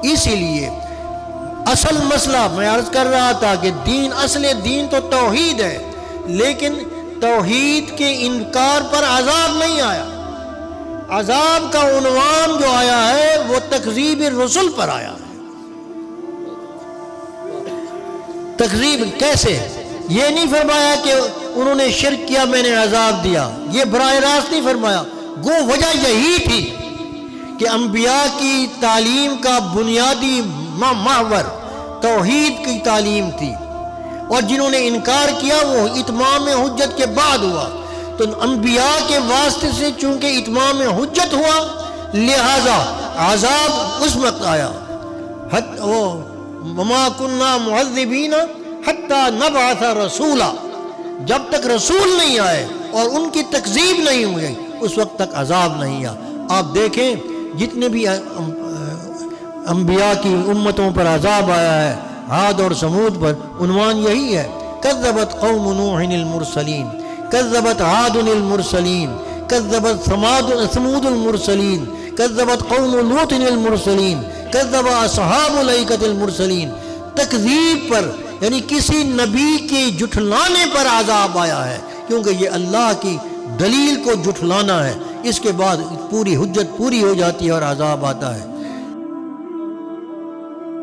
اسی لیے اصل مسئلہ میں عرض کر رہا تھا کہ دین، اصل دین تو توحید ہے، لیکن توحید کے انکار پر عذاب نہیں آیا۔ عذاب کا عنوان جو آیا ہے وہ تکذیب الرسل پر آیا ہے۔ تکذیب کیسے؟ یہ نہیں فرمایا کہ انہوں نے شرک کیا میں نے عذاب دیا، یہ براہ راست نہیں فرمایا۔ گو وجہ یہی تھی کہ انبیاء کی تعلیم کا بنیادی محور توحید کی تعلیم تھی، اور جنہوں نے انکار کیا وہ اتمام حجت کے بعد ہوا۔ تو انبیاء کے واسطے سے چونکہ اتمام حجت ہوا، لہذا عذاب اس وقت آیا۔ وما كنا معذبین حتی نبعث رسولا، جب تک رسول نہیں آئے اور ان کی تکذیب نہیں ہوئی اس وقت تک عذاب نہیں آیا۔ آپ دیکھیں جتنے بھی انبیاء کی امتوں پر عذاب آیا ہے، عاد اور سمود پر عنوان یہی ہے، کذبت قوم نوح المرسلین، کذبت عاد المرسلین، کذبت ثمود المرسلین، کذبت قوم لوط المرسلین، کذب اصحاب الایکۃ المرسلین۔ تکذیب پر یعنی کسی نبی کے جھٹلانے پر عذاب آیا ہے، کیونکہ یہ اللہ کی دلیل کو جھٹلانا ہے۔ اس کے بعد پوری حجت پوری ہو جاتی ہے اور عذاب آتا ہے۔